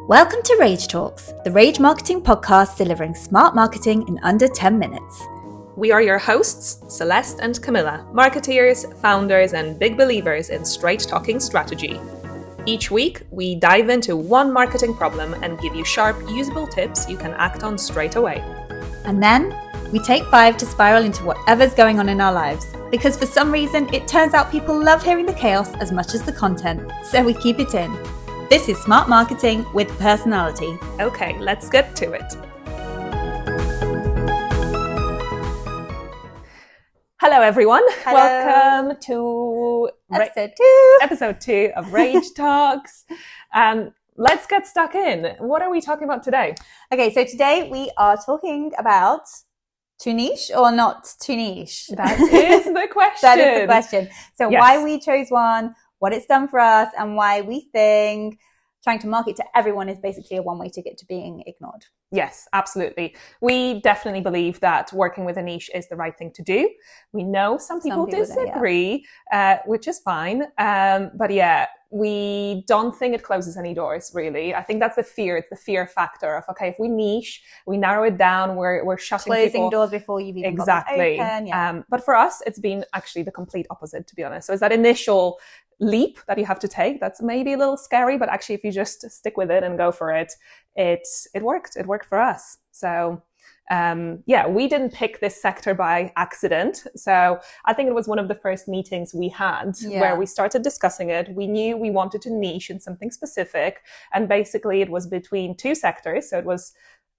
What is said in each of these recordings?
Welcome to Rage Talks, the Rage Marketing podcast delivering smart marketing in under 10 minutes. We are your hosts, Celeste and Camilla, marketeers, founders, and big believers in straight-talking strategy. Each week, we dive into one marketing problem and give you sharp, usable tips you can act on straight away. And then, we take 5 to spiral into whatever's going on in our lives, because for some reason, it turns out people love hearing the chaos as much as the content, so we keep it in. This is Smart Marketing with Personality. Okay, let's get to it. Hello, everyone. Hello. Welcome to episode 2 of Rage Talks. Let's get stuck in. What are we talking about today? Okay, so today we are talking about too niche or not too niche? That is the question. That is the question. So Yes. Why we chose one, what it's done for us, and why we think trying to market to everyone is basically a one-way ticket to being ignored. Yes, absolutely. We definitely believe that working with a niche is the right thing to do. We know some people disagree, which is fine. But yeah, we don't think it closes any doors, really. I think that's the fear. It's the fear factor of, okay, if we niche, we narrow it down, we're shutting Closing doors before you've even got them open. Yeah. But for us, it's been actually the complete opposite, to be honest. So it's that initial leap that you have to take that's maybe a little scary, but actually if you just stick with it and go for it, it worked for us. So we didn't pick this sector by accident. So I think it was one of the first meetings we had where we started discussing it. We knew we wanted to niche in something specific, and basically it was between two sectors. So it was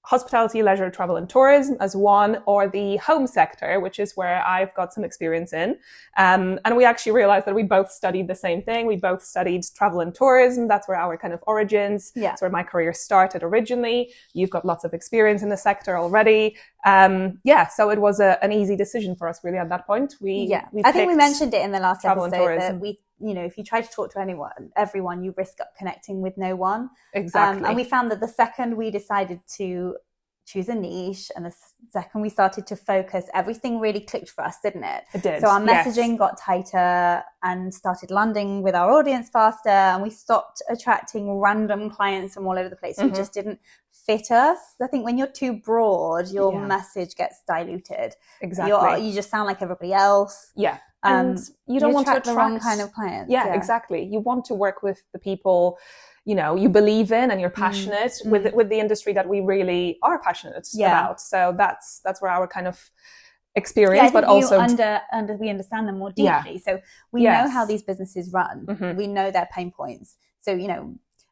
hospitality, leisure, travel and tourism as one, or the home sector, which is where I've got some experience in. And we actually realized that we both studied the same thing. We both studied travel and tourism. That's where our kind of origins. Yeah. That's where my career started originally. You've got lots of experience in the sector already. So it was an easy decision for us really at that point. I think we mentioned it in the last travel episode and tourism. that if you try to talk to everyone, you risk connecting with no one. Exactly. And we found that the second we decided to choose a niche and the second we started to focus, everything really clicked for us, didn't it? It did. So our messaging got tighter and started landing with our audience faster, and we stopped attracting random clients from all over the place who just didn't fit us. I think when you're too broad, your message gets diluted. Exactly. You just sound like everybody else. Yeah. And you don't want to attract the wrong kind of clients. Yeah, exactly. You want to work with the people, you believe in and you're passionate with the industry that we really are passionate about. So that's where our kind of experience, but also we understand them more deeply. Yeah. So we know how these businesses run. We know their pain points. So,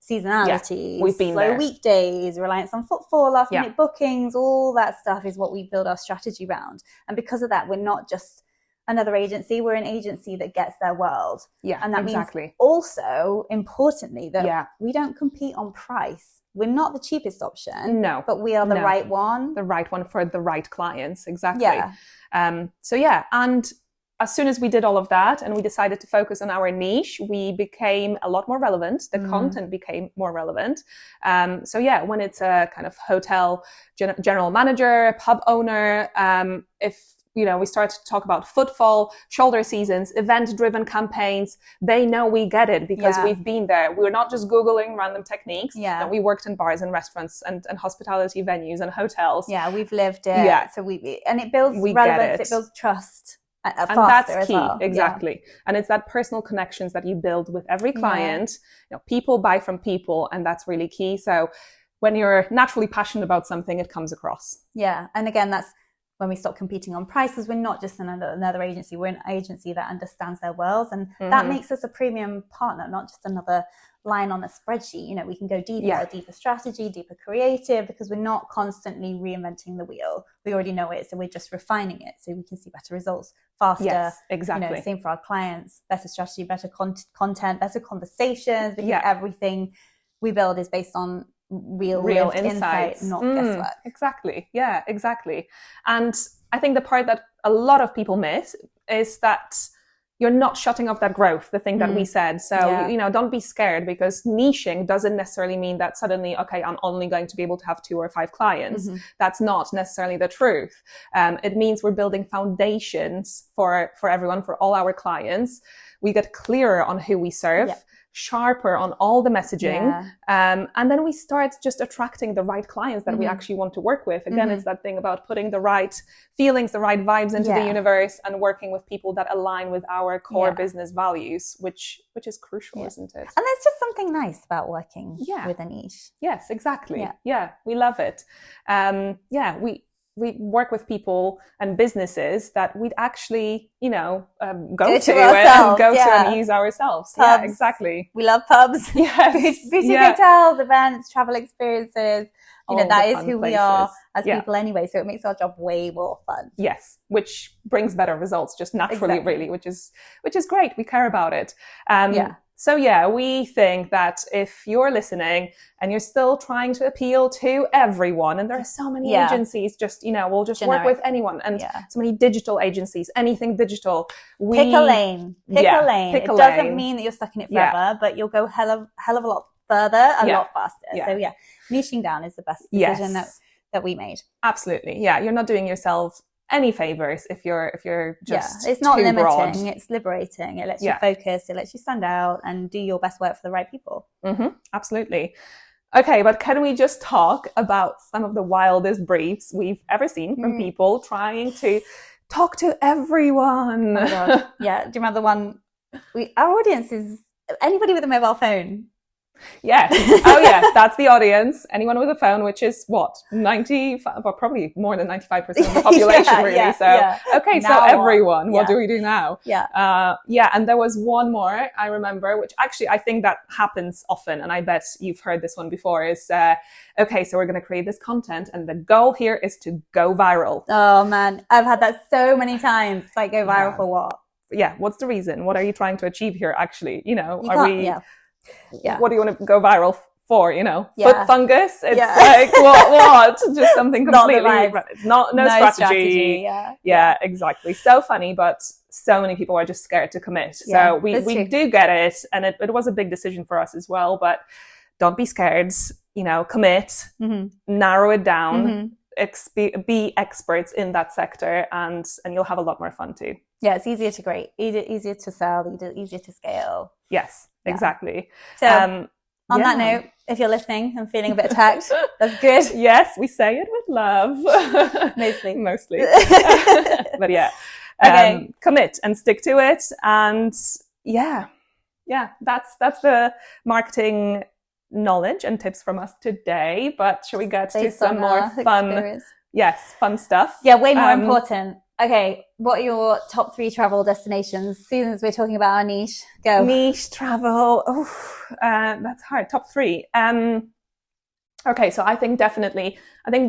seasonality, we've been slow there. Weekdays, reliance on footfall, last minute bookings, all that stuff is what we build our strategy around. And because of that, we're not just another agency, we're an agency that gets their world. Yeah, and that exactly. means also, importantly, that we don't compete on price. We're not the cheapest option. No. But we are the right one. The right one for the right clients. Exactly. Yeah. And as soon as we did all of that and we decided to focus on our niche, we became a lot more relevant. The content became more relevant. When it's a kind of hotel general manager, pub owner, we start to talk about footfall, shoulder seasons, event-driven campaigns. They know we get it because we've been there. We're not just Googling random techniques. Yeah. We worked in bars and restaurants and hospitality venues and hotels. Yeah, we've lived it. Yeah. So it builds relevance, it builds trust. And that's key, well. exactly. Yeah. And it's that personal connections that you build with every client. People buy from people, and that's really key. So when you're naturally passionate about something, it comes across. Yeah, and again, that's when we stop competing on price, because we're not just another agency. We're an agency that understands their worlds, and that makes us a premium partner, not just another line on a spreadsheet. We can go deeper, deeper strategy, deeper creative, because we're not constantly reinventing the wheel. We already know it, so we're just refining it so we can see better results faster. Yes, exactly. Same for our clients, better strategy, better content, better conversations, because everything we build is based on real insight, not guesswork. Exactly. Yeah, exactly. And I think the part that a lot of people miss is that you're not shutting off that growth, the thing that we said. So, don't be scared, because niching doesn't necessarily mean that suddenly, okay, I'm only going to be able to have 2 or 5 clients. That's not necessarily the truth. It means we're building foundations for everyone, for all our clients. We get clearer on who we serve. sharper on all the messaging. And then we start just attracting the right clients that we actually want to work with. Again, it's that thing about putting the right feelings, the right vibes into the universe, and working with people that align with our core business values, which is crucial, isn't it? And there's just something nice about working with a niche. Yes, exactly. Yeah, we love it. We work with people and businesses that we'd actually, go to and use ourselves. Pubs. Yeah, exactly. We love pubs. Yes. Boutique hotels, events, travel experiences. That is who we are as people anyway. So it makes our job way more fun. Yes, which brings better results just naturally, really, which is great. We care about it. So we think that if you're listening and you're still trying to appeal to everyone, and there are so many agencies, just, we'll just work with anyone, and so many digital agencies, anything digital. Pick a lane. Pick a lane. It doesn't mean that you're stuck in it forever, but you'll go hell of a lot further, a lot faster. So niching down is the best decision that we made. Absolutely. Yeah. You're not doing yourself any favors if you're just it's not too limiting, broad. It's liberating. It lets you focus, it lets you stand out and do your best work for the right people. Absolutely. Okay, but can we just talk about some of the wildest briefs we've ever seen from people trying to talk to everyone? Oh my God. Yeah, do you remember the one? Our audience is anybody with a mobile phone. Yes. Oh, yes. That's the audience. Anyone with a phone, which is what? 95, or probably more than 95% of the population, really. Okay, now so everyone. What do we do now? And there was one more I remember, which actually I think that happens often, and I bet you've heard this one before, is, okay, so we're going to create this content, and the goal here is to go viral. Oh, man. I've had that so many times. It's like, go viral for what? Yeah. What's the reason? What are you trying to achieve here, actually? What do you want to go viral for? Foot fungus? It's like, what? Just something completely, it's no strategy. Yeah, exactly. So funny, but so many people are just scared to commit. So we do get it. And it was a big decision for us as well, but don't be scared, commit, narrow it down, be experts in that sector, and you'll have a lot more fun too. Yeah, it's easier to sell, easier to scale. Yes, exactly. So on that note, if you're listening and feeling a bit attacked, that's good. Yes, we say it with love. Mostly. But commit and stick to it. And that's the marketing knowledge and tips from us today. But shall we get to some more fun experience. Yes, fun stuff. Yeah, way more important. Okay, what are your top 3 travel destinations? Susan, as we're talking about our niche, go. Niche travel. That's hard. Top 3. Okay, so I think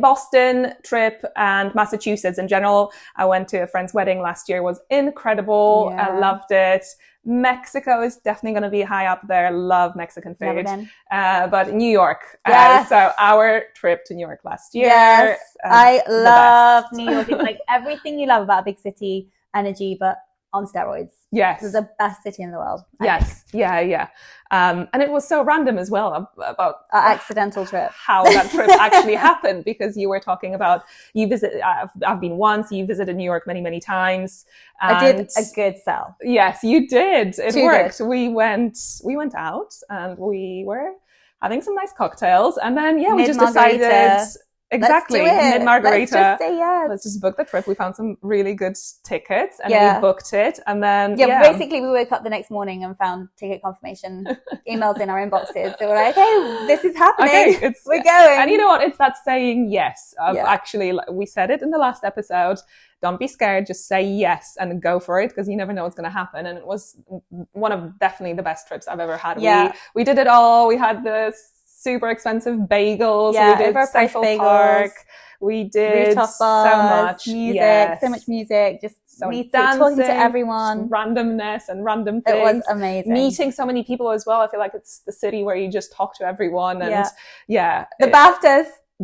Boston trip and Massachusetts in general. I went to a friend's wedding last year. It was incredible. I loved it. Mexico is definitely going to be high up there. Love Mexican food. Never been. But New York. So our trip to New York last year. Yes, I love New York. It's like everything you love about a big city energy, but on steroids. Yes. It's the best city in the world. Yes. Yeah. And it was so random as well about our accidental trip. How that trip actually happened, because you were talking about I've been once, you visited New York many, many times. I did a good sell. Yes, you did. It Too worked. Good. We went out and we were having some nice cocktails, and then we just decided. Exactly. Mid-margarita. Let's just say yes. Let's just book the trip. We found some really good tickets and we booked it. And then, basically we woke up the next morning and found ticket confirmation emails in our inboxes. So we're like, hey, this is happening. Okay, we're going. And you know what? It's that saying yes. Actually, we said it in the last episode. Don't be scared. Just say yes and go for it, because you never know what's going to happen. And it was one of definitely the best trips I've ever had. Yeah. We did it all. We had this super expensive bagels. Yeah, we did Central Park. We did rooftop bars, so much music, so much music. Just talking to everyone, randomness and random things. It was amazing. Meeting so many people as well. I feel like it's the city where you just talk to everyone. And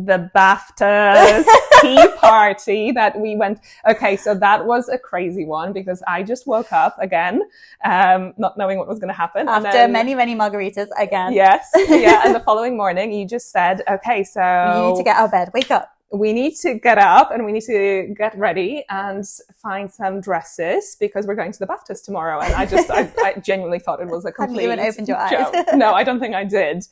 the BAFTAs tea party that we went. Okay, so that was a crazy one, because I just woke up again, not knowing what was going to happen. After many, many margaritas again. Yes. Yeah. And the following morning you just said, okay, so you need to get out of bed. Wake up. we need to get up and we need to get ready and find some dresses because we're going to the BAFTAs tomorrow. And I genuinely thought it was a complete Hadn't even opened your eyes. joke. No, I don't think I did.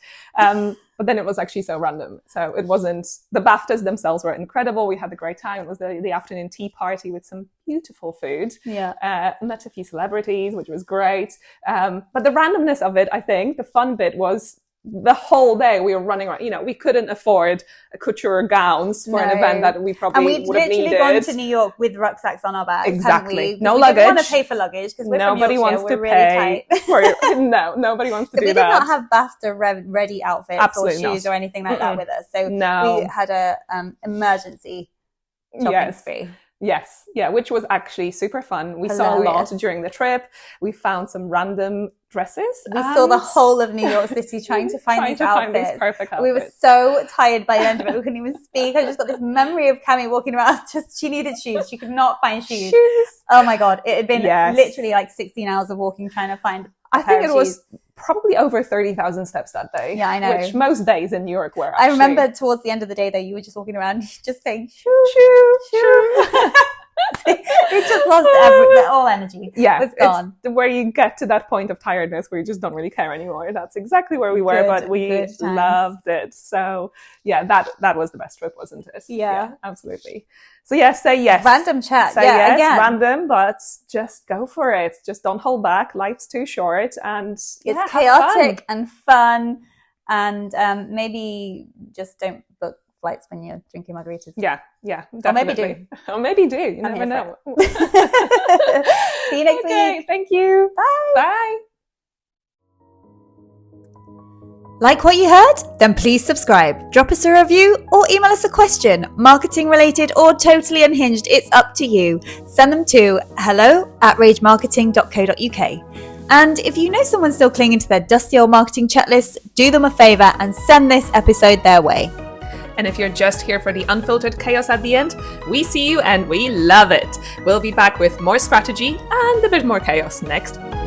But then it was actually so random. So it wasn't, the BAFTAs themselves were incredible. We had a great time. It was the afternoon tea party with some beautiful food. Yeah. Met a few celebrities, which was great. But the randomness of it, I think, the fun bit was the whole day we were running around. You know, we couldn't afford couture gowns for an event that we probably would have needed. And we'd literally gone to New York with rucksacks on our backs. Exactly. No luggage. We didn't want to pay for luggage because we're nobody from Yorkshire. wants to we're pay really tight. No, nobody wants to So do we that. did not have BAFTA ready outfits Absolutely or shoes not. or anything like that with us. So No. we had a emergency shopping spree. Yes. Yeah, which was actually super fun. We saw a lot during the trip. We found some random dresses. We saw the whole of New York City trying to find these outfits. These perfect outfits. We were so tired by the end of it. We couldn't even speak. I just got this memory of Cammy walking around. She needed shoes. She could not find shoes. Oh my God. It had been literally like 16 hours of walking trying to find I think it was probably over 30,000 steps that day. Yeah, I know. Which most days in New York were, actually. I remember towards the end of the day, though, you were just walking around just saying, shoo. We just lost all energy. Yeah, it's gone. It's where you get to that point of tiredness where you just don't really care anymore. That's exactly where we were, but we loved it. So yeah, that was the best trip, wasn't it? Yeah, absolutely. So yeah, say yes. Random chat. Say yes, again. Random, but just go for it. Just don't hold back. Life's too short, and it's chaotic and fun, and maybe just don't book flights when you're drinking margaritas. Yeah, definitely. Or maybe do. You never know. See you next week. Thank you. Bye. Like what you heard? Then please subscribe, drop us a review, or email us a question, marketing related or totally unhinged. It's up to you. Send them to hello@ragemarketing.co.uk. And if you know someone still clinging to their dusty old marketing checklist, do them a favour and send this episode their way. And if you're just here for the unfiltered chaos at the end, we see you and we love it. We'll be back with more strategy and a bit more chaos next week.